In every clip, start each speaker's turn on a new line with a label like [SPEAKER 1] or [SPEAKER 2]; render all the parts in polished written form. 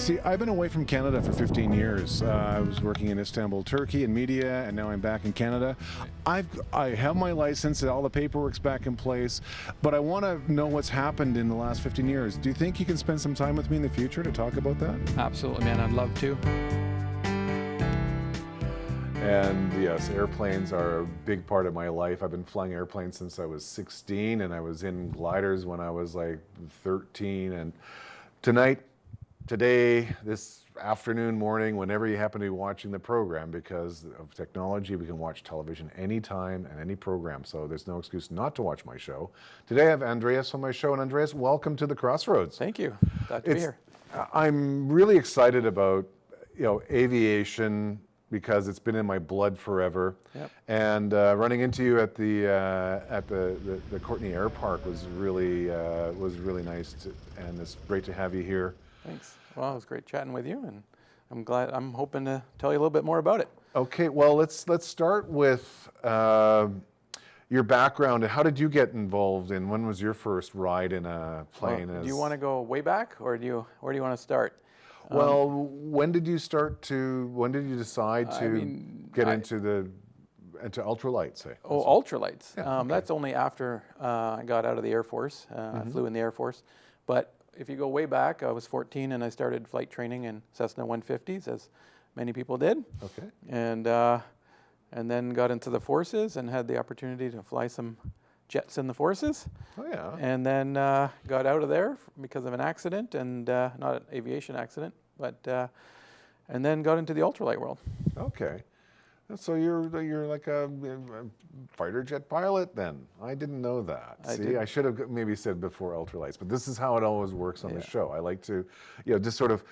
[SPEAKER 1] See, I've been away from Canada for 15 years. I was working in Istanbul, Turkey in media, and now I'm back in Canada. I have my license, all the paperwork's back in place, but I want to know what's happened in the last 15 years. Do you think you can spend some time with me in the future to talk about that?
[SPEAKER 2] Absolutely, man. I'd love to.
[SPEAKER 1] And yes, airplanes are a big part of my life. I've been flying airplanes since I was 16, and I was in gliders when I was like 13. And today, this afternoon, morning, whenever you happen to be watching the program, because of technology, we can watch television anytime and any program, so there's no excuse not to watch my show. Today I have Andreas on my show, and Andreas, welcome to the Crossroads.
[SPEAKER 2] Thank you. Glad to be here.
[SPEAKER 1] I'm really excited about, aviation, because it's been in my blood forever.
[SPEAKER 2] Yep.
[SPEAKER 1] And running into you at the Courtenay Air Park was really nice, and it's great to have you here.
[SPEAKER 2] Thanks. Well, it was great chatting with you, and I'm hoping to tell you a little bit more about it.
[SPEAKER 1] Okay, well, let's start with your background. How did you get involved in? When was your first ride in a plane?
[SPEAKER 2] Do you want to go way back, or where do you want to start?
[SPEAKER 1] Well, when did you decide to get into ultralight, say?
[SPEAKER 2] Oh, ultralights.
[SPEAKER 1] Yeah, okay.
[SPEAKER 2] That's only after I got out of the Air Force. I flew in the Air Force. But if you go way back, I was 14 and I started flight training in Cessna 150s, as many people did.
[SPEAKER 1] Okay.
[SPEAKER 2] And then got into the forces and had the opportunity to fly some jets in the forces.
[SPEAKER 1] Oh, yeah.
[SPEAKER 2] And then got out of there because of an accident, and not an aviation accident, but and then got into the ultralight world.
[SPEAKER 1] Okay. So you're like a fighter jet pilot then? I didn't know that. I should have maybe said before ultralights, but this is how it always works on the show. I like to, just sort of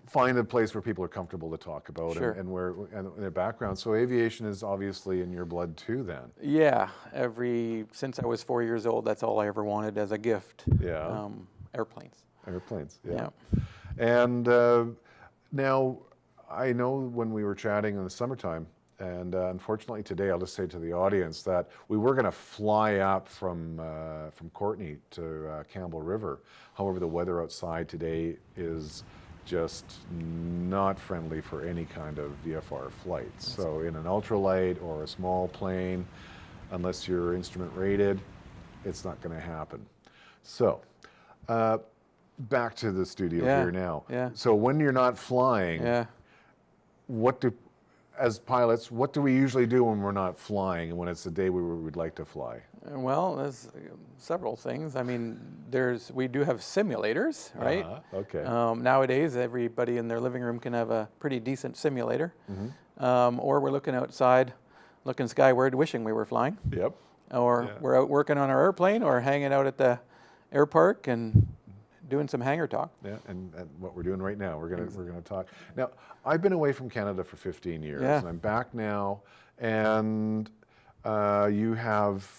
[SPEAKER 1] find a place where people are comfortable to talk about and their background. So aviation is obviously in your blood too then.
[SPEAKER 2] Yeah, since I was 4 years old, that's all I ever wanted as a gift.
[SPEAKER 1] Yeah.
[SPEAKER 2] Airplanes.
[SPEAKER 1] Airplanes, yeah.
[SPEAKER 2] Yeah.
[SPEAKER 1] And now, I know when we were chatting in the summertime, and unfortunately today, I'll just say to the audience that we were going to fly up from Courtenay to Campbell River. However, the weather outside today is just not friendly for any kind of VFR flights. So in an ultralight or a small plane, unless you're instrument rated, it's not going to happen. So back to the studio here now.
[SPEAKER 2] Yeah.
[SPEAKER 1] So when you're not flying, as pilots, what do we usually do when we're not flying and when it's the day we would like to fly?
[SPEAKER 2] Well, there's several things. I mean, we do have simulators, right?
[SPEAKER 1] Okay.
[SPEAKER 2] Nowadays, everybody in their living room can have a pretty decent simulator. Or we're looking outside, looking skyward, wishing we were flying.
[SPEAKER 1] Yep.
[SPEAKER 2] Or we're out working on our airplane, or hanging out at the air park and doing some hangar talk.
[SPEAKER 1] Yeah, and what we're doing right now, we're gonna talk. Now, I've been away from Canada for 15 years, and I'm back now, and you have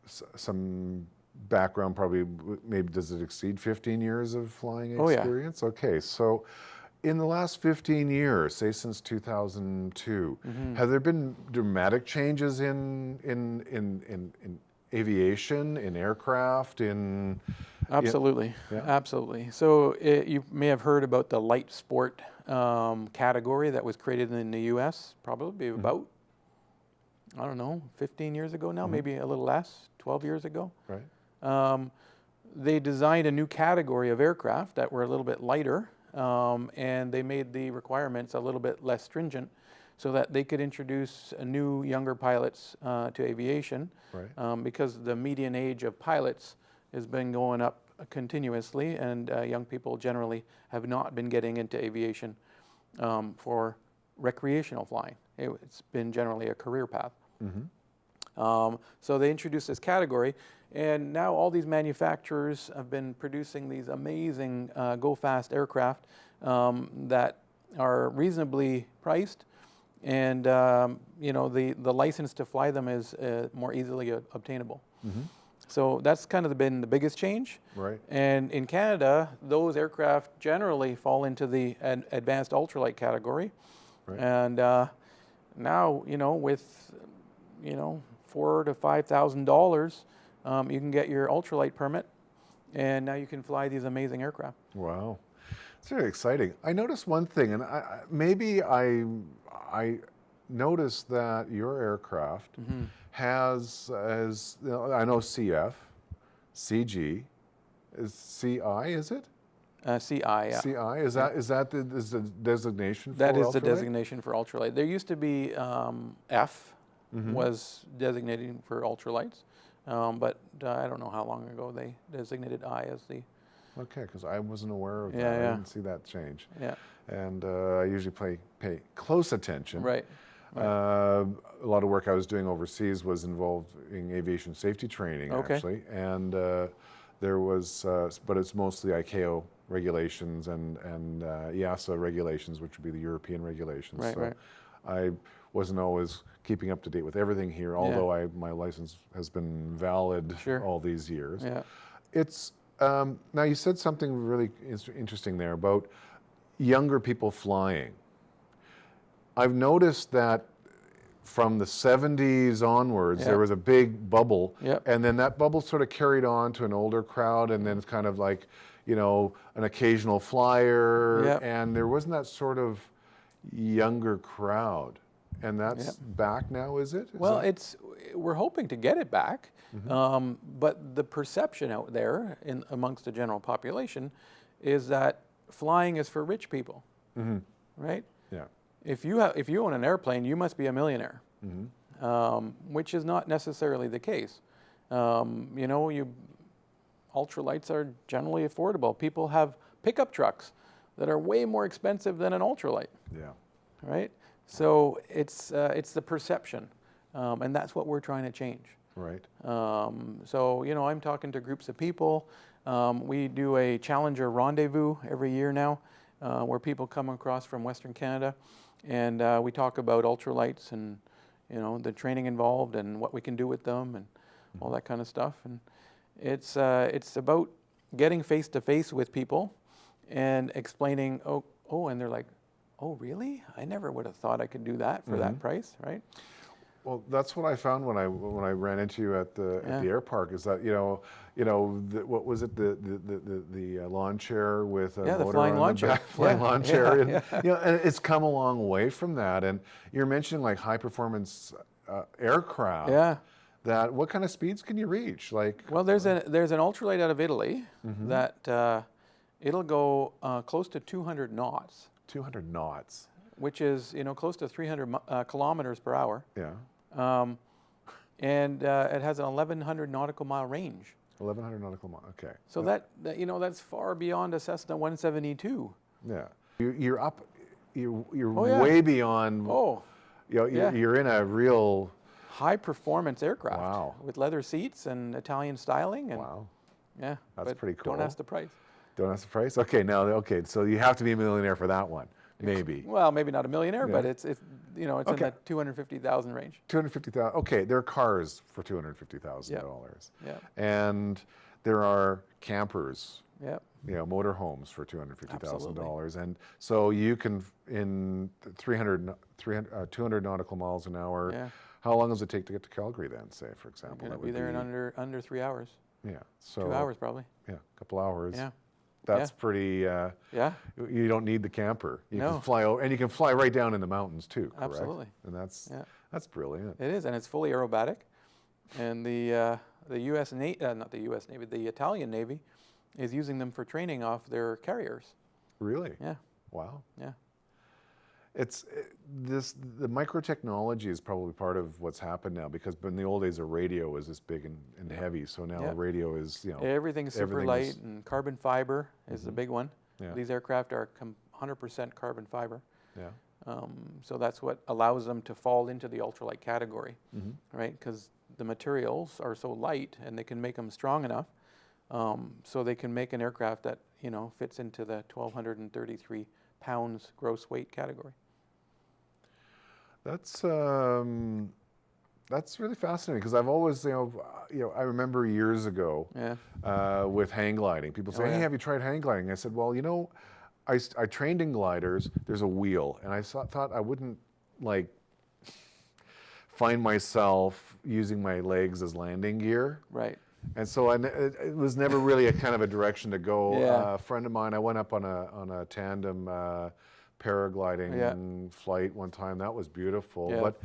[SPEAKER 1] some background, probably, maybe does it exceed 15 years of flying experience?
[SPEAKER 2] Oh, yeah.
[SPEAKER 1] Okay, so in the last 15 years, say since 2002, have there been dramatic changes in aviation, in aircraft, in...
[SPEAKER 2] Absolutely, absolutely. So you may have heard about the light sport category that was created in the U.S. probably about, I don't know, 15 years ago now, maybe a little less, 12 years ago.
[SPEAKER 1] Right.
[SPEAKER 2] They designed a new category of aircraft that were a little bit lighter, and they made the requirements a little bit less stringent so that they could introduce new younger pilots to aviation, because the median age of pilots has been going up continuously, and young people generally have not been getting into aviation for recreational flying. It's been generally a career path. So they introduced this category, and now all these manufacturers have been producing these amazing go-fast aircraft that are reasonably priced, and the license to fly them is more easily obtainable. So that's kind of been the biggest change.
[SPEAKER 1] Right.
[SPEAKER 2] And in Canada, those aircraft generally fall into the advanced ultralight category. Right. And now, with $4,000 to $5,000, you can get your ultralight permit, and now you can fly these amazing aircraft.
[SPEAKER 1] Wow. It's very exciting. I noticed one thing, and maybe I noticed that your aircraft has, as you know, I know CF, CG, is CI, is it?
[SPEAKER 2] CI, yeah.
[SPEAKER 1] CI, is that the designation for
[SPEAKER 2] That is the
[SPEAKER 1] ultralight?
[SPEAKER 2] designation for ultralight. There used to be F was designating for ultralights, but I don't know how long ago they designated I as the.
[SPEAKER 1] Okay, because I wasn't aware of that.
[SPEAKER 2] Yeah,
[SPEAKER 1] I
[SPEAKER 2] yeah.
[SPEAKER 1] didn't see that change.
[SPEAKER 2] Yeah.
[SPEAKER 1] And I usually pay close attention.
[SPEAKER 2] Right.
[SPEAKER 1] A lot of work I was doing overseas was involved in aviation safety training,
[SPEAKER 2] Okay.
[SPEAKER 1] actually. And there was, but it's mostly ICAO regulations and EASA regulations, which would be the European regulations.
[SPEAKER 2] Right,
[SPEAKER 1] so
[SPEAKER 2] right.
[SPEAKER 1] I wasn't always keeping up to date with everything here, although my license has been valid
[SPEAKER 2] Sure.
[SPEAKER 1] all these years.
[SPEAKER 2] Yeah.
[SPEAKER 1] It's, now you said something really interesting there about younger people flying. I've noticed that from the 70s onwards, there was a big bubble, and then that bubble sort of carried on to an older crowd, and then it's kind of like, you know, an occasional flyer, and there wasn't that sort of younger crowd. And that's back now, is it?
[SPEAKER 2] Well, we're hoping to get it back, but the perception out there amongst the general population is that flying is for rich people, right?
[SPEAKER 1] Yeah.
[SPEAKER 2] If you own an airplane, you must be a millionaire, which is not necessarily the case. You know, ultralights are generally affordable. People have pickup trucks that are way more expensive than an ultralight.
[SPEAKER 1] Yeah.
[SPEAKER 2] Right. So it's the perception, and that's what we're trying to change.
[SPEAKER 1] Right.
[SPEAKER 2] So you know, I'm talking to groups of people. We do a Challenger rendezvous every year now, where people come across from Western Canada, and we talk about ultralights and you know the training involved and what we can do with them and all that kind of stuff. And it's about getting face to face with people and explaining. Oh, and they're like, oh, really? I never would have thought I could do that for that price, right?
[SPEAKER 1] Well, that's what I found when I ran into you at the air park. Is that what was it, the lawn chair with a motor
[SPEAKER 2] the flying
[SPEAKER 1] on
[SPEAKER 2] lawn
[SPEAKER 1] the
[SPEAKER 2] chair,
[SPEAKER 1] back, flying lawn chair, and you know, and it's come a long way from that. And you're mentioning like high performance aircraft.
[SPEAKER 2] Yeah.
[SPEAKER 1] That what kind of speeds can you reach? Like,
[SPEAKER 2] well, there's an ultralight out of Italy that it'll go close to 200 knots.
[SPEAKER 1] 200 knots.
[SPEAKER 2] Which is, you know, close to 300 kilometers per hour.
[SPEAKER 1] Yeah.
[SPEAKER 2] And it has an 1,100 nautical mile range.
[SPEAKER 1] 1,100 nautical miles. Okay.
[SPEAKER 2] So that you know, that's far beyond a Cessna 172.
[SPEAKER 1] Yeah. You're up. You're
[SPEAKER 2] way
[SPEAKER 1] beyond.
[SPEAKER 2] Oh.
[SPEAKER 1] You know, you're in a real
[SPEAKER 2] high performance aircraft.
[SPEAKER 1] Wow.
[SPEAKER 2] With leather seats and Italian styling. And,
[SPEAKER 1] wow.
[SPEAKER 2] Yeah.
[SPEAKER 1] That's pretty cool.
[SPEAKER 2] Don't ask the price.
[SPEAKER 1] Don't ask the price? Okay, so you have to be a millionaire for that one, maybe.
[SPEAKER 2] Well, maybe not a millionaire, but it's you know, it's in that 250,000 range.
[SPEAKER 1] 250,000. Okay, there are cars for $250,000.
[SPEAKER 2] Yeah.
[SPEAKER 1] And there are campers.
[SPEAKER 2] Yeah.
[SPEAKER 1] You know, motorhomes for $250,000, and so you can in 200 nautical miles an hour.
[SPEAKER 2] Yeah.
[SPEAKER 1] How long does it take to get to Calgary then? Say, for example,
[SPEAKER 2] You're gonna be there in under 3 hours.
[SPEAKER 1] Yeah. So
[SPEAKER 2] 2 hours probably.
[SPEAKER 1] Yeah, a couple hours.
[SPEAKER 2] Yeah.
[SPEAKER 1] That's pretty.
[SPEAKER 2] Yeah.
[SPEAKER 1] You don't need the camper. You
[SPEAKER 2] No.
[SPEAKER 1] can fly over, and you can fly right down in the mountains too. Correct?
[SPEAKER 2] Absolutely.
[SPEAKER 1] And that's brilliant.
[SPEAKER 2] It is, and it's fully aerobatic. And the U.S. not the U.S. Navy, the Italian Navy, is using them for training off their carriers.
[SPEAKER 1] Really?
[SPEAKER 2] Yeah.
[SPEAKER 1] Wow.
[SPEAKER 2] Yeah.
[SPEAKER 1] The microtechnology is probably part of what's happened now, because in the old days a radio was this big and heavy, so now a radio is, you know,
[SPEAKER 2] everything's super light, and carbon fiber is the big one.
[SPEAKER 1] Yeah.
[SPEAKER 2] These aircraft are 100% carbon fiber.
[SPEAKER 1] Yeah.
[SPEAKER 2] So that's what allows them to fall into the ultralight category, right? Because the materials are so light, and they can make them strong enough, so they can make an aircraft that, you know, fits into the 1,233 pounds gross weight category.
[SPEAKER 1] That's really fascinating, because I've always, I remember years ago with hang gliding, people say, hey, have you tried hang gliding? I said, well, you know, I trained in gliders, there's a wheel, and I thought I wouldn't like find myself using my legs as landing gear.
[SPEAKER 2] Right.
[SPEAKER 1] And so it was never really a kind of a direction to go.
[SPEAKER 2] Yeah.
[SPEAKER 1] A friend of mine, I went up on a tandem paragliding flight one time. That was beautiful.
[SPEAKER 2] Yeah.
[SPEAKER 1] But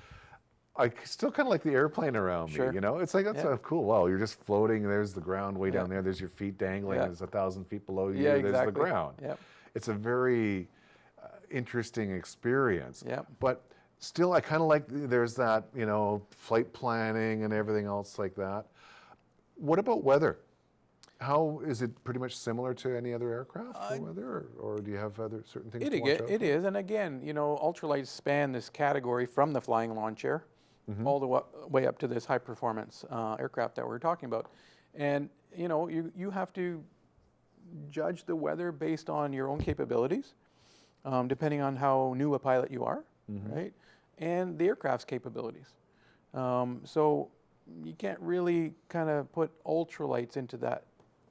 [SPEAKER 1] I still kind of like the airplane around
[SPEAKER 2] Sure.
[SPEAKER 1] me, you know? It's like, that's
[SPEAKER 2] Yeah.
[SPEAKER 1] cool. Wow, you're just floating. There's the ground way
[SPEAKER 2] Yeah.
[SPEAKER 1] down there. There's your feet dangling.
[SPEAKER 2] Yeah.
[SPEAKER 1] There's 1,000 feet below you.
[SPEAKER 2] Yeah,
[SPEAKER 1] There's the
[SPEAKER 2] exactly.
[SPEAKER 1] ground.
[SPEAKER 2] Yep.
[SPEAKER 1] It's a very interesting experience.
[SPEAKER 2] Yep.
[SPEAKER 1] But still, I kind of like, there's that, you know, flight planning and everything else like that. What about weather? How is it pretty much similar to any other aircraft for weather, or do you have other certain things to watch out
[SPEAKER 2] It
[SPEAKER 1] for?
[SPEAKER 2] is, and again, you know, ultralights span this category from the flying launch air all the way up to this high performance aircraft that we're talking about. And you know, you have to judge the weather based on your own capabilities, depending on how new a pilot you are, right? And the aircraft's capabilities. So you can't really kind of put ultralights into that.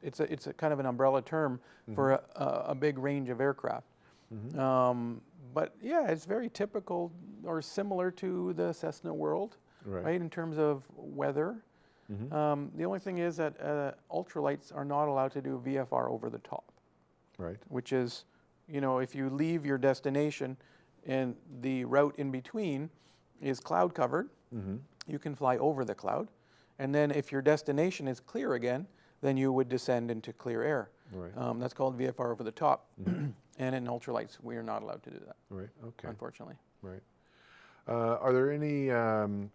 [SPEAKER 2] It's a kind of an umbrella term for a big range of aircraft. But yeah, it's very typical or similar to the Cessna world, right, in terms of weather. The only thing is that ultralights are not allowed to do VFR over the top.
[SPEAKER 1] Right.
[SPEAKER 2] Which is, you know, if you leave your destination and the route in between is cloud covered, you can fly over the cloud. And then if your destination is clear again, then you would descend into clear air.
[SPEAKER 1] Right.
[SPEAKER 2] That's called VFR over the top. And in ultralights, we are not allowed to do that,
[SPEAKER 1] Right. Okay.
[SPEAKER 2] unfortunately.
[SPEAKER 1] Right. Are there any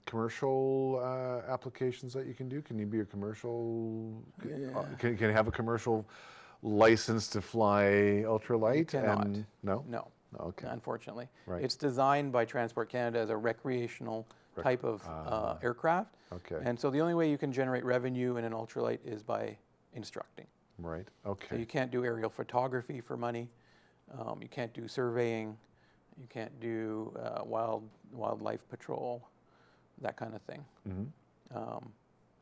[SPEAKER 1] commercial applications that you can do? Can you be a commercial? Can you have a commercial license to fly ultralight?
[SPEAKER 2] You cannot.
[SPEAKER 1] And, no.
[SPEAKER 2] No,
[SPEAKER 1] Okay.
[SPEAKER 2] unfortunately.
[SPEAKER 1] Right.
[SPEAKER 2] It's designed by Transport Canada as a recreational type of aircraft.
[SPEAKER 1] Okay.
[SPEAKER 2] And so the only way you can generate revenue in an ultralight is by instructing.
[SPEAKER 1] Right.
[SPEAKER 2] So
[SPEAKER 1] Okay.
[SPEAKER 2] you can't do aerial photography for money. You can't do surveying. You can't do wildlife patrol, that kind of thing.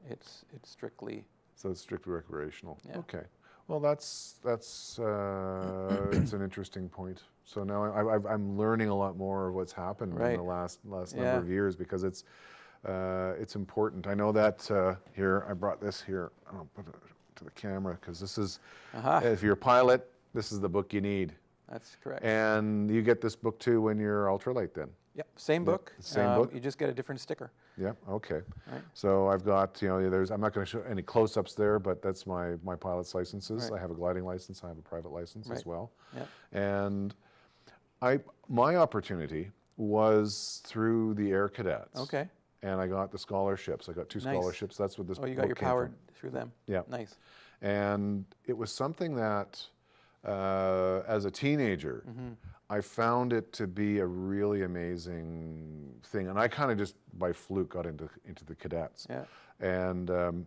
[SPEAKER 2] It's strictly.
[SPEAKER 1] So it's strictly recreational.
[SPEAKER 2] Yeah.
[SPEAKER 1] Okay. Well, that's it's an interesting point. So now I'm learning a lot more of what's happened in
[SPEAKER 2] Right.
[SPEAKER 1] the last number
[SPEAKER 2] Yeah.
[SPEAKER 1] of years, because it's important. I know that here I brought this here. I'll put it to the camera because this is if you're a pilot, this is the book you need.
[SPEAKER 2] That's correct.
[SPEAKER 1] And you get this book too when you're ultralight then.
[SPEAKER 2] Yep, same book.
[SPEAKER 1] Same book?
[SPEAKER 2] You just get a different sticker.
[SPEAKER 1] Yeah. Okay.
[SPEAKER 2] Right.
[SPEAKER 1] So I've got, you know, I'm not going to show any close-ups there, but that's my pilot's licenses.
[SPEAKER 2] Right.
[SPEAKER 1] I have a gliding license. I have a private license as
[SPEAKER 2] Right.
[SPEAKER 1] well.
[SPEAKER 2] Yep.
[SPEAKER 1] And my opportunity was through the Air Cadets.
[SPEAKER 2] Okay.
[SPEAKER 1] And I got the scholarships. I got 2
[SPEAKER 2] Nice.
[SPEAKER 1] scholarships. That's what this
[SPEAKER 2] Oh, you
[SPEAKER 1] book
[SPEAKER 2] got your
[SPEAKER 1] came
[SPEAKER 2] powered
[SPEAKER 1] from.
[SPEAKER 2] through them.
[SPEAKER 1] Yeah.
[SPEAKER 2] Nice.
[SPEAKER 1] And it was something that, as a teenager, I found it to be a really amazing thing. And I kind of just by fluke got into the cadets.
[SPEAKER 2] Yeah.
[SPEAKER 1] And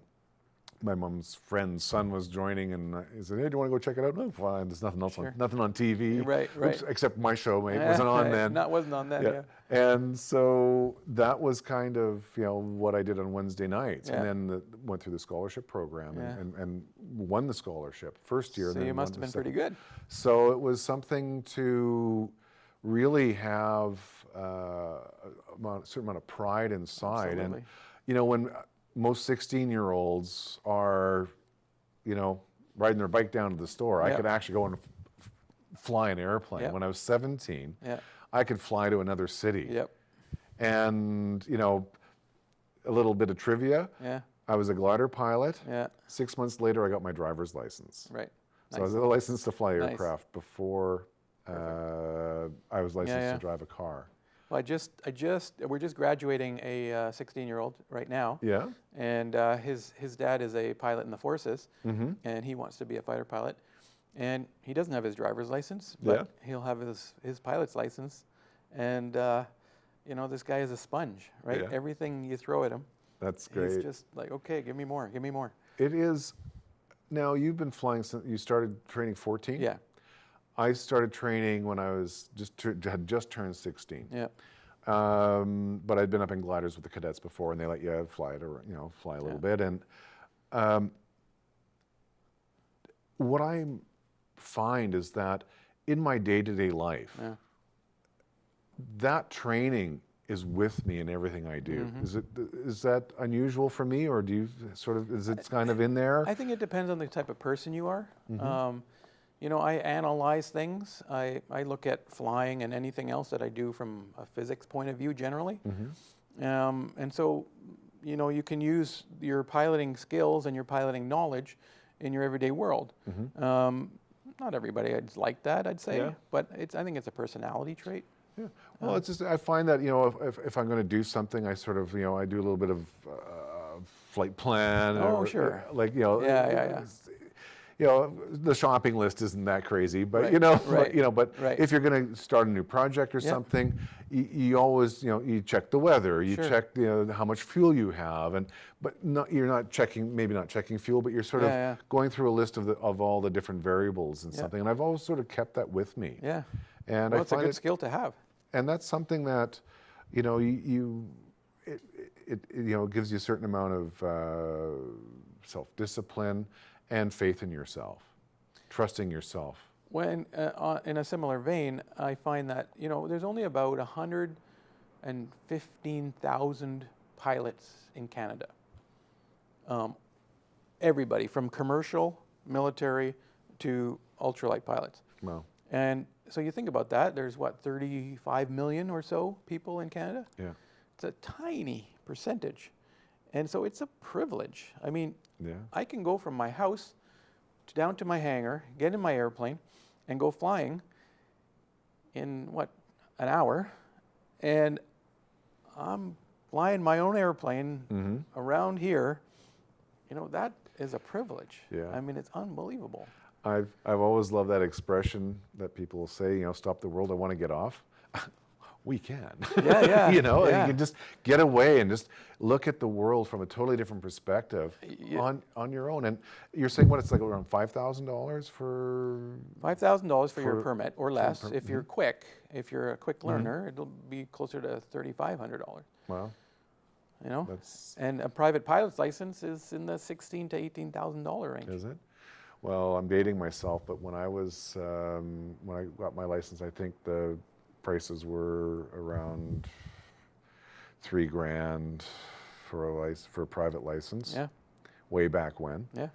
[SPEAKER 1] my mom's friend's son was joining, and he said, "Hey, do you want to go check it out?" No, fine. There's nothing else
[SPEAKER 2] Sure.
[SPEAKER 1] nothing on TV.
[SPEAKER 2] Right, right.
[SPEAKER 1] Oops, except my show, mate. Wasn't on then.
[SPEAKER 2] That wasn't on then, yeah.
[SPEAKER 1] And so that was kind of, you know, what I did on Wednesday nights,
[SPEAKER 2] Yeah.
[SPEAKER 1] and then went through the scholarship program
[SPEAKER 2] Yeah.
[SPEAKER 1] and won the scholarship first year.
[SPEAKER 2] So
[SPEAKER 1] and then
[SPEAKER 2] you must
[SPEAKER 1] won
[SPEAKER 2] have
[SPEAKER 1] the
[SPEAKER 2] been pretty
[SPEAKER 1] second.
[SPEAKER 2] good.
[SPEAKER 1] So it was something to really have a certain amount of pride inside.
[SPEAKER 2] Absolutely.
[SPEAKER 1] And, you know, when most 16-year-olds are, you know, riding their bike down to the store, I
[SPEAKER 2] Yeah.
[SPEAKER 1] could actually go and fly an airplane.
[SPEAKER 2] Yeah.
[SPEAKER 1] When I was 17,
[SPEAKER 2] Yeah.
[SPEAKER 1] I could fly to another city.
[SPEAKER 2] Yep.
[SPEAKER 1] And, you know, a little bit of trivia,
[SPEAKER 2] Yeah.
[SPEAKER 1] I was a glider pilot.
[SPEAKER 2] Yeah.
[SPEAKER 1] 6 months later, I got my driver's license.
[SPEAKER 2] Right.
[SPEAKER 1] So I was a licensed to fly
[SPEAKER 2] Nice.
[SPEAKER 1] aircraft before I was licensed
[SPEAKER 2] yeah.
[SPEAKER 1] to drive a car.
[SPEAKER 2] Well, we're just graduating a 16-year-old right now.
[SPEAKER 1] Yeah.
[SPEAKER 2] And his dad is a pilot in the forces, and he wants to be a fighter pilot. And he doesn't have his driver's license, but he'll have his pilot's license. And, you know, this guy is a sponge, right?
[SPEAKER 1] Yeah.
[SPEAKER 2] Everything you throw at him,
[SPEAKER 1] That's great.
[SPEAKER 2] he's just like, okay, give me more, give me more.
[SPEAKER 1] It is. Now, you've been flying since you started training 14?
[SPEAKER 2] Yeah,
[SPEAKER 1] I started training when I was had just turned 16.
[SPEAKER 2] yeah,
[SPEAKER 1] But I'd been up in gliders with the cadets before, and they let you fly it, or, you know, fly a little bit. And what I find is that in my day-to-day life,
[SPEAKER 2] yeah,
[SPEAKER 1] that training is with me in everything I do.
[SPEAKER 2] Mm-hmm.
[SPEAKER 1] Is that unusual for me, or do you sort of, is it kind of in there?
[SPEAKER 2] I think it depends on the type of person you are.
[SPEAKER 1] Mm-hmm.
[SPEAKER 2] You know, I analyze things. I look at flying and anything else that I do from a physics point of view generally.
[SPEAKER 1] Mm-hmm.
[SPEAKER 2] And so, you know, you can use your piloting skills and your piloting knowledge in your everyday world.
[SPEAKER 1] Mm-hmm.
[SPEAKER 2] Not everybody is like that, I'd say,
[SPEAKER 1] Yeah.
[SPEAKER 2] but I think it's a personality trait.
[SPEAKER 1] Yeah. Well, it's just, I find that, you know, if I'm going to do something, I sort of, you know, I do a little bit of flight plan.
[SPEAKER 2] Oh, sure.
[SPEAKER 1] Like, you know.
[SPEAKER 2] Yeah.
[SPEAKER 1] You know, the shopping list isn't that crazy, but
[SPEAKER 2] Right,
[SPEAKER 1] you know,
[SPEAKER 2] right,
[SPEAKER 1] you know, but
[SPEAKER 2] right.
[SPEAKER 1] if you're going to start a new project or
[SPEAKER 2] Yeah.
[SPEAKER 1] something, you always, you know, you check the weather, you
[SPEAKER 2] Sure.
[SPEAKER 1] check, you know, how much fuel you have, but you're not checking, maybe not checking fuel, but you're sort of
[SPEAKER 2] Yeah.
[SPEAKER 1] going through a list of all the different variables and
[SPEAKER 2] Yeah.
[SPEAKER 1] something. And I've always sort of kept that with me.
[SPEAKER 2] Yeah.
[SPEAKER 1] And
[SPEAKER 2] Well,
[SPEAKER 1] I
[SPEAKER 2] it's a
[SPEAKER 1] find
[SPEAKER 2] good skill to have.
[SPEAKER 1] and that's something that, you know, it you know, gives you a certain amount of self-discipline and faith in yourself, trusting yourself.
[SPEAKER 2] When, in a similar vein, I find that, you know, there's only about 115,000 pilots in Canada. Everybody from commercial, military, to ultralight pilots.
[SPEAKER 1] Wow.
[SPEAKER 2] And so you think about that, there's what, 35 million or so people in Canada?
[SPEAKER 1] Yeah.
[SPEAKER 2] It's a tiny percentage. And so it's a privilege. I mean,
[SPEAKER 1] Yeah.
[SPEAKER 2] I can go from my house down to my hangar, get in my airplane, and go flying in, what, an hour. And I'm flying my own airplane around here. You know, that is a privilege.
[SPEAKER 1] Yeah.
[SPEAKER 2] I mean, it's unbelievable.
[SPEAKER 1] I've always loved that expression that people say, you know, stop the world, I want to get off. We can.
[SPEAKER 2] Yeah.
[SPEAKER 1] You know,
[SPEAKER 2] yeah.
[SPEAKER 1] you can just get away and just look at the world from a totally different perspective on your own. And you're saying what, it's like around $5,000 for
[SPEAKER 2] $5,000 for your
[SPEAKER 1] for-
[SPEAKER 2] permit or less. If you're quick, if you're a quick learner, it'll be closer to $3,500.
[SPEAKER 1] Wow.
[SPEAKER 2] You know,
[SPEAKER 1] That's
[SPEAKER 2] and a private pilot's license is in the $16,000 to $18,000 range.
[SPEAKER 1] Is it? Well, I'm dating myself, but when I was when I got my license, I think the prices were around $3,000 for a private license.
[SPEAKER 2] Yeah.
[SPEAKER 1] Way back when.
[SPEAKER 2] Yeah.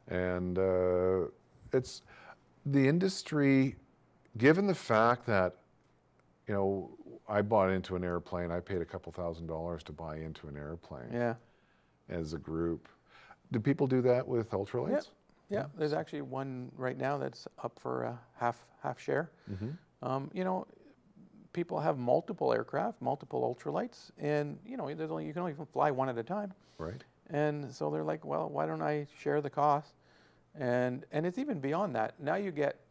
[SPEAKER 1] And it's the industry, given the fact that, you know, I bought into an airplane, I paid a couple $1,000s to buy into an airplane
[SPEAKER 2] Yeah.
[SPEAKER 1] as a group. Do people do that with ultralights?
[SPEAKER 2] Yeah. There's actually one right now that's up for a half share. You know, people have multiple aircraft, multiple ultralights, and you know, you can only fly one at a time.
[SPEAKER 1] Right.
[SPEAKER 2] And so they're like, well, why don't I share the cost? And it's even beyond that. Now you get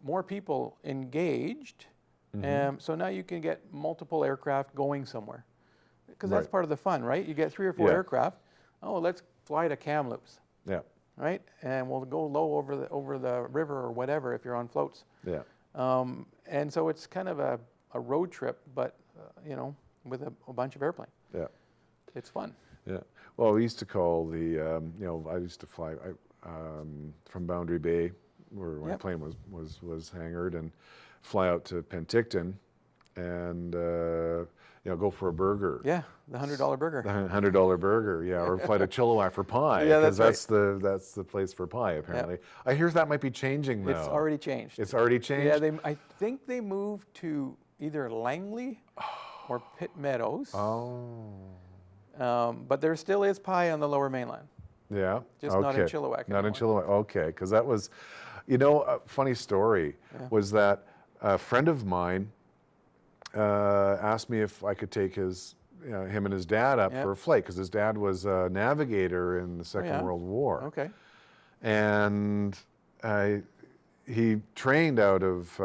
[SPEAKER 2] more people engaged. So now you can get multiple aircraft going somewhere. Because that's
[SPEAKER 1] Right.
[SPEAKER 2] part of the fun, right? You get 3 or 4
[SPEAKER 1] Yeah.
[SPEAKER 2] aircraft. Oh, let's fly to Kamloops,
[SPEAKER 1] Yeah.
[SPEAKER 2] right? And we'll go low over the river or whatever if you're on floats.
[SPEAKER 1] Yeah.
[SPEAKER 2] And so it's kind of a road trip, but you know, with a bunch of airplanes.
[SPEAKER 1] Yeah.
[SPEAKER 2] It's fun.
[SPEAKER 1] Yeah. Well, we used to call the, you know, I used to fly from Boundary Bay, where my
[SPEAKER 2] Yep.
[SPEAKER 1] plane was hangared, and fly out to Penticton, and you know, go for a burger.
[SPEAKER 2] Yeah, the $100 burger.
[SPEAKER 1] The $100 burger, yeah, or fly to Chilliwack for pie.
[SPEAKER 2] Yeah, that's
[SPEAKER 1] 'cause that's the place for pie apparently. I hear that might be changing though.
[SPEAKER 2] It's already changed.
[SPEAKER 1] It's already changed.
[SPEAKER 2] Yeah, I think they moved to either Langley or Pitt Meadows.
[SPEAKER 1] Oh.
[SPEAKER 2] But there still is pie on the Lower Mainland.
[SPEAKER 1] Yeah.
[SPEAKER 2] Just not in Chilliwack
[SPEAKER 1] Not in
[SPEAKER 2] anymore.
[SPEAKER 1] Chilliwack. Okay, because that was, you know, a funny story was that a friend of mine asked me if I could take him and his dad up for a flight, because his dad was a navigator in the Second World War.
[SPEAKER 2] Okay.
[SPEAKER 1] And he trained out of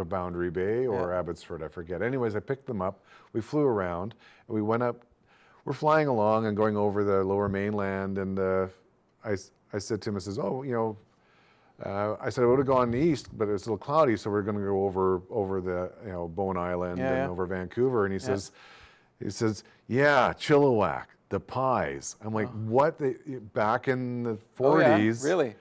[SPEAKER 1] Boundary Bay or Abbotsford, I forget. Anyways, I picked them up. We flew around, and we went up. We're flying along and going over the Lower Mainland, and I said to him, I says, oh, you know, I said I would have gone east, but it's a little cloudy, so we're going to go over the, you know, Bowen Island and over Vancouver. And he says, yeah, Chilliwack, the pies. I'm like, what? Back in the 40s,
[SPEAKER 2] Really?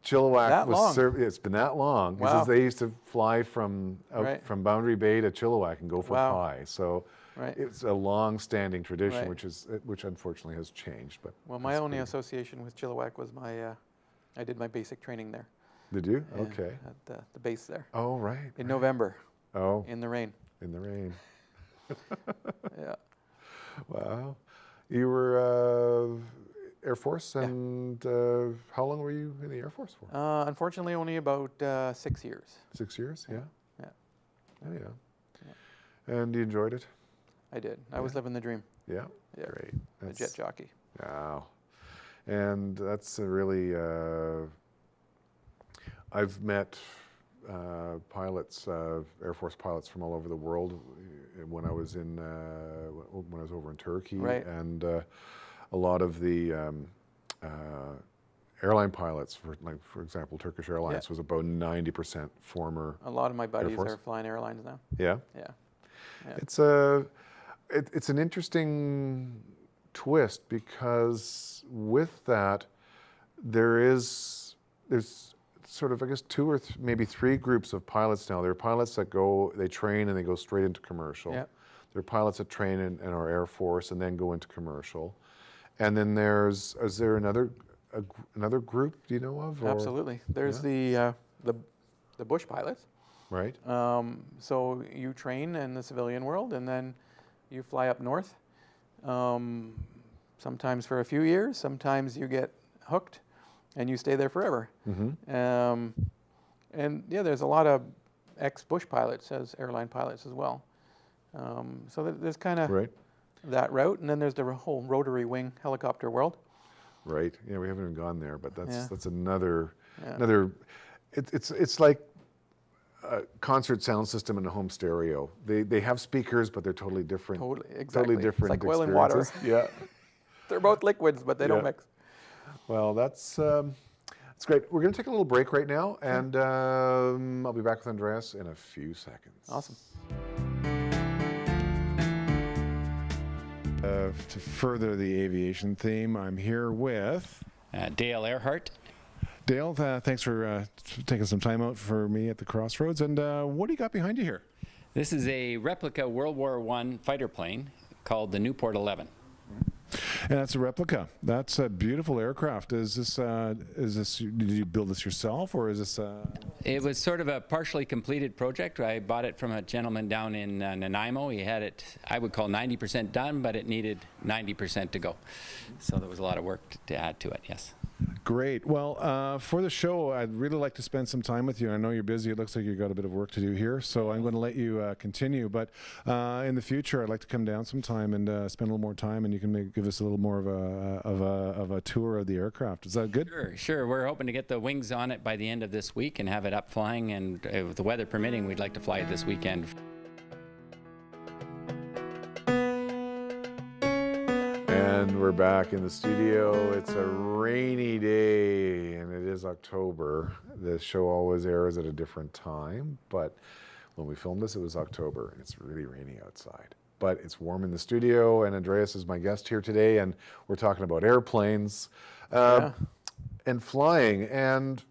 [SPEAKER 1] Chilliwack
[SPEAKER 2] That long?
[SPEAKER 1] It's been that long.
[SPEAKER 2] Wow.
[SPEAKER 1] They used to fly from
[SPEAKER 2] Right.
[SPEAKER 1] from Boundary Bay to Chilliwack and go for
[SPEAKER 2] Wow.
[SPEAKER 1] pie. So
[SPEAKER 2] Right.
[SPEAKER 1] it's a long-standing tradition,
[SPEAKER 2] Right.
[SPEAKER 1] which unfortunately has changed. But
[SPEAKER 2] Well, my only association with Chilliwack was I did my basic training there.
[SPEAKER 1] Did you?
[SPEAKER 2] Yeah,
[SPEAKER 1] Okay.
[SPEAKER 2] At the base there.
[SPEAKER 1] Oh, right.
[SPEAKER 2] In November.
[SPEAKER 1] Oh,
[SPEAKER 2] In the rain.
[SPEAKER 1] in the rain.
[SPEAKER 2] Yeah.
[SPEAKER 1] Wow. You were Air Force, and how long were you in the Air Force for?
[SPEAKER 2] Unfortunately, only about 6 years.
[SPEAKER 1] 6 years? Yeah.
[SPEAKER 2] Yeah.
[SPEAKER 1] Oh, yeah. And you enjoyed it?
[SPEAKER 2] I did. I was living the dream.
[SPEAKER 1] Yeah.
[SPEAKER 2] Yeah.
[SPEAKER 1] Great.
[SPEAKER 2] A jet jockey.
[SPEAKER 1] Wow. And that's a really, I've met pilots, Air Force pilots from all over the world when I was over in Turkey.
[SPEAKER 2] Right.
[SPEAKER 1] And a lot of the airline pilots, for example, Turkish Airlines was about 90% former.
[SPEAKER 2] A lot of my buddies
[SPEAKER 1] Force?
[SPEAKER 2] are flying airlines now.
[SPEAKER 1] Yeah.
[SPEAKER 2] Yeah.
[SPEAKER 1] It's an interesting twist, because with that, there's sort of, I guess, two or maybe three groups of pilots now. There are pilots that they train and they go straight into commercial.
[SPEAKER 2] Yeah.
[SPEAKER 1] There are pilots that train in our Air Force and then go into commercial. And then is there another group, do you know of? Or?
[SPEAKER 2] Absolutely. There's the bush pilots.
[SPEAKER 1] Right.
[SPEAKER 2] So you train in the civilian world, and then you fly up north. Sometimes for a few years, sometimes you get hooked, and you stay there forever.
[SPEAKER 1] Mm-hmm.
[SPEAKER 2] And yeah, there's a lot of ex-bush pilots as airline pilots as well. So there's kind of that route, and then there's the whole rotary wing helicopter world.
[SPEAKER 1] Right. Yeah, we haven't even gone there, but that's
[SPEAKER 2] Yeah.
[SPEAKER 1] another. It's like a concert sound system and a home stereo. They have speakers, but they're totally different.
[SPEAKER 2] Exactly.
[SPEAKER 1] Totally different.
[SPEAKER 2] It's like oil and water.
[SPEAKER 1] Yeah.
[SPEAKER 2] They're both liquids, but they don't mix.
[SPEAKER 1] Well, that's great. We're going to take a little break right now, and I'll be back with Andreas in a few seconds.
[SPEAKER 2] Awesome.
[SPEAKER 1] To further the aviation theme, I'm here with
[SPEAKER 3] Dale Earhart.
[SPEAKER 1] Dale. Thanks for taking some time out for me at the Crossroads. And what do you got behind you here?
[SPEAKER 3] This is a replica World War I fighter plane called the Newport 11.
[SPEAKER 1] And that's a replica. That's a beautiful aircraft. Is this? Did you build this yourself, or is this?
[SPEAKER 3] It was sort of a partially completed project. I bought it from a gentleman down in Nanaimo. He had it, I would call 90% done, but it needed 90% to go. So there was a lot of work to add to it. Yes.
[SPEAKER 1] Great. Well, for the show, I'd really like to spend some time with you. I know you're busy. It looks like you've got a bit of work to do here, so I'm going to let you continue. But in the future, I'd like to come down sometime and spend a little more time, and you can give us a little more of a tour of the aircraft. Is that good?
[SPEAKER 3] Sure. We're hoping to get the wings on it by the end of this week and have it up flying. And with the weather permitting, we'd like to fly it this weekend.
[SPEAKER 1] And we're back in the studio. It's a rainy day, and it is October. The show always airs at a different time, but when we filmed this, it was October, and it's really rainy outside. But it's warm in the studio, and Andreas is my guest here today, and we're talking about airplanes and flying. And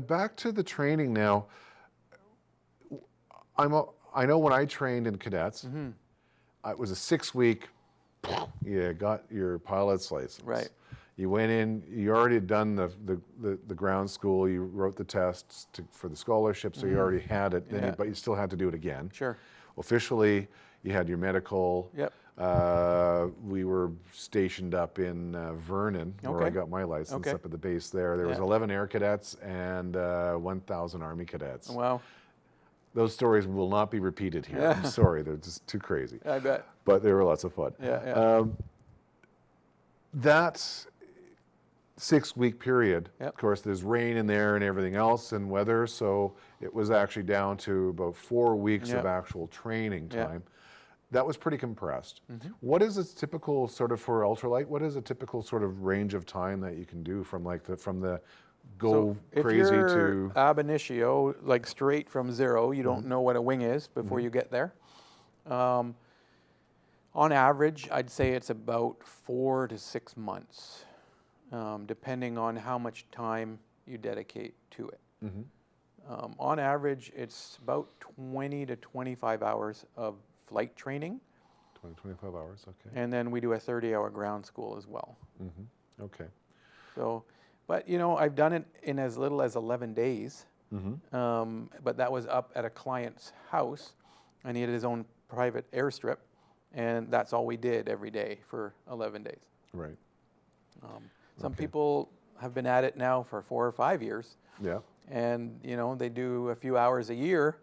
[SPEAKER 1] back to the training now. I know when I trained in cadets, it was a 6-week. You got your pilot's license.
[SPEAKER 2] Right.
[SPEAKER 1] You went in. You already had done the ground school. You wrote the tests for the scholarship, so you already had it. Then but you still had to do it again.
[SPEAKER 2] Sure.
[SPEAKER 1] Officially, you had your medical.
[SPEAKER 2] Yep.
[SPEAKER 1] We were stationed up in Vernon, where I got my license, up at the base there. There was 11 Air Cadets and 1,000 Army Cadets.
[SPEAKER 2] Wow.
[SPEAKER 1] Those stories will not be repeated here. I'm sorry, they're just too crazy.
[SPEAKER 2] I bet.
[SPEAKER 1] But they were lots of fun. That 6-week period, of course, there's rain in there and everything else and weather, so it was actually down to about 4 weeks of actual training time. That was pretty compressed. What is a typical sort of for ultralight? What is a typical sort of range of time that you can do from the go crazy
[SPEAKER 2] if you're
[SPEAKER 1] to
[SPEAKER 2] ab initio, like straight from zero, you don't know what a wing is before you get there. On average, I'd say it's about 4 to 6 months, depending on how much time you dedicate to it. On average, it's about 20 to 25 hours of flight training.
[SPEAKER 1] 20, 25 hours, okay.
[SPEAKER 2] And then we do a 30-hour ground school as well.
[SPEAKER 1] Okay.
[SPEAKER 2] So, but you know, I've done it in as little as 11 days. But that was up at a client's house, and he had his own private airstrip, and that's all we did every day for 11 days.
[SPEAKER 1] Right.
[SPEAKER 2] Some people have been at it now for 4 or 5 years.
[SPEAKER 1] Yeah.
[SPEAKER 2] And, you know, they do a few hours a year,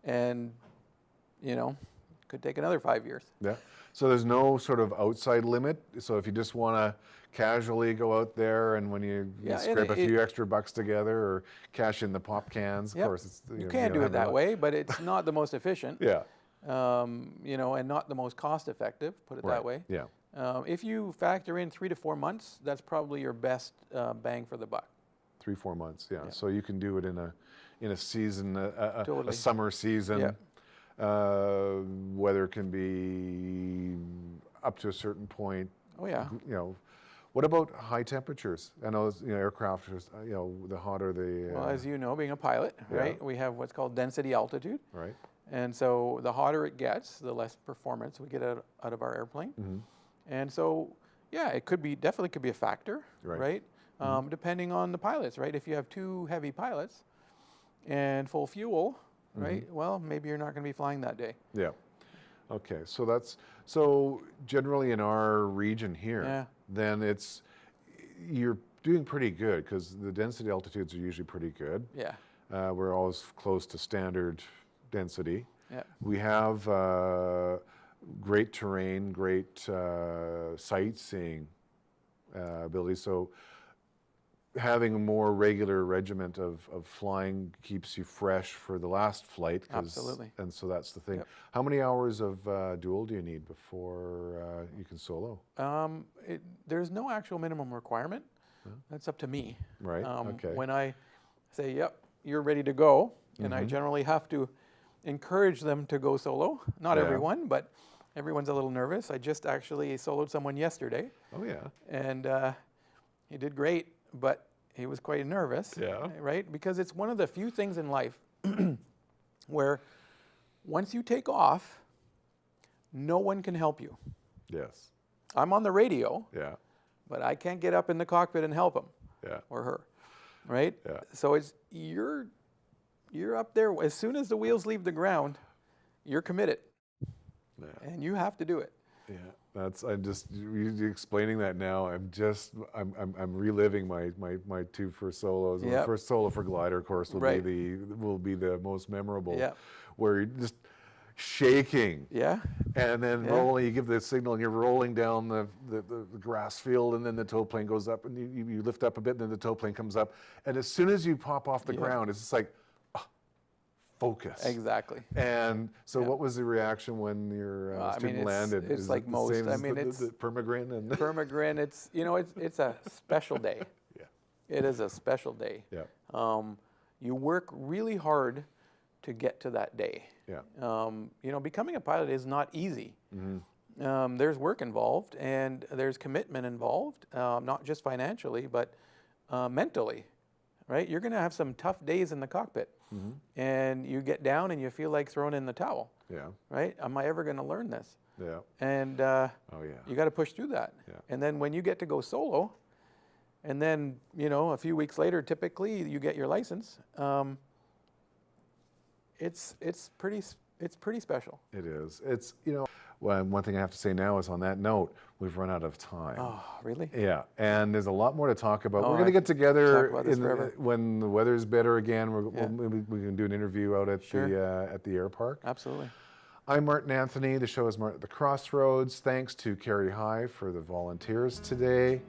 [SPEAKER 2] and, you know, could take another 5 years.
[SPEAKER 1] Yeah. So there's no sort of outside limit. So if you just want to casually go out there and when you scrape a few extra bucks together or cash in the pop cans, of course, it's,
[SPEAKER 2] you can do it that way, but it's not the most efficient.
[SPEAKER 1] Yeah.
[SPEAKER 2] You know, and not the most cost effective, put it that way.
[SPEAKER 1] Yeah.
[SPEAKER 2] If you factor in 3 to 4 months, that's probably your best bang for the buck.
[SPEAKER 1] 3-4 months, yeah. So you can do it in a season, a
[SPEAKER 2] Totally.
[SPEAKER 1] summer season.
[SPEAKER 2] Yeah.
[SPEAKER 1] Weather can be up to a certain point.
[SPEAKER 2] Oh yeah.
[SPEAKER 1] You know, what about high temperatures? I know, you know, aircraft, you know, the hotter the.
[SPEAKER 2] Well, as you know, being a pilot, right, we have what's called density altitude.
[SPEAKER 1] Right.
[SPEAKER 2] And so the hotter it gets, the less performance we get out of our airplane. And so, yeah, it definitely could be a factor, right? Depending on the pilots, right? If you have 2 heavy pilots and full fuel, right? Well, maybe you're not going to be flying that day.
[SPEAKER 1] Yeah. Okay. So generally in our region here, then you're doing pretty good because the density altitudes are usually pretty good.
[SPEAKER 2] Yeah.
[SPEAKER 1] We're always close to standard density.
[SPEAKER 2] Yeah.
[SPEAKER 1] We have great terrain, great sightseeing ability. So having a more regular regiment of flying keeps you fresh for the last flight.
[SPEAKER 2] Absolutely.
[SPEAKER 1] And so that's the thing. How many hours of dual do you need before you can solo?
[SPEAKER 2] There's no actual minimum requirement. That's up to me.
[SPEAKER 1] Right. Okay.
[SPEAKER 2] When I say, yep, you're ready to go, and I generally have to encourage them to go solo. Not everyone, but everyone's a little nervous. I just actually soloed someone yesterday.
[SPEAKER 1] Oh, yeah.
[SPEAKER 2] And he did great, but he was quite nervous.
[SPEAKER 1] Yeah.
[SPEAKER 2] Right? Because it's one of the few things in life where once you take off, no one can help you.
[SPEAKER 1] Yes.
[SPEAKER 2] I'm on the radio,
[SPEAKER 1] Yeah.
[SPEAKER 2] but I can't get up in the cockpit and help him
[SPEAKER 1] Yeah.
[SPEAKER 2] or her. Right?
[SPEAKER 1] Yeah.
[SPEAKER 2] So you're up there. As soon as the wheels leave the ground, you're committed.
[SPEAKER 1] Yeah.
[SPEAKER 2] And you have to do it.
[SPEAKER 1] Yeah, you explaining that now. I'm reliving my 2 first solos. The first solo for glider, of course, will be the most memorable.
[SPEAKER 2] Yeah.
[SPEAKER 1] Where you're just shaking.
[SPEAKER 2] Yeah.
[SPEAKER 1] And then rolling. You give the signal, and you're rolling down the grass field, and then the tow plane goes up, and you lift up a bit, and then the tow plane comes up, and as soon as you pop off the ground, it's just like. Focus.
[SPEAKER 2] Exactly.
[SPEAKER 1] And so what was the reaction when your student landed?
[SPEAKER 2] It's like most. I mean, it's
[SPEAKER 1] the permagrin and
[SPEAKER 2] permagrin. It's it's a special day.
[SPEAKER 1] Yeah.
[SPEAKER 2] It is a special day.
[SPEAKER 1] Yeah.
[SPEAKER 2] You work really hard to get to that day.
[SPEAKER 1] Yeah.
[SPEAKER 2] You know, becoming a pilot is not easy. There's work involved and there's commitment involved, not just financially, but mentally. Right? You're going to have some tough days in the cockpit. And you get down and you feel like throwing in the towel.
[SPEAKER 1] Yeah.
[SPEAKER 2] Right? Am I ever going to learn this?
[SPEAKER 1] Yeah.
[SPEAKER 2] And you got to push through that.
[SPEAKER 1] Yeah.
[SPEAKER 2] And then when you get to go solo, and then, you know, a few weeks later, typically you get your license, it's pretty special.
[SPEAKER 1] It is. It's, you know, well, one thing I have to say now is on that note, we've run out of time.
[SPEAKER 2] Oh, really?
[SPEAKER 1] Yeah, and there's a lot more to talk about.
[SPEAKER 2] Oh,
[SPEAKER 1] We're going to get together
[SPEAKER 2] talk about this forever.
[SPEAKER 1] when the weather's better again. Maybe we can do an interview out at the air park.
[SPEAKER 2] Absolutely.
[SPEAKER 1] I'm Martin Anthony. The show is Martin at the Crossroads. Thanks to Carrie High for the volunteers today.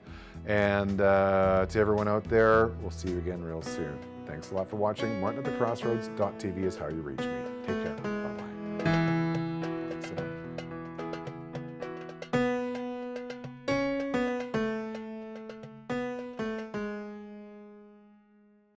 [SPEAKER 1] And to everyone out there, we'll see you again real soon. Thanks a lot for watching. MartinAtTheCrossroads.tv is how you reach me.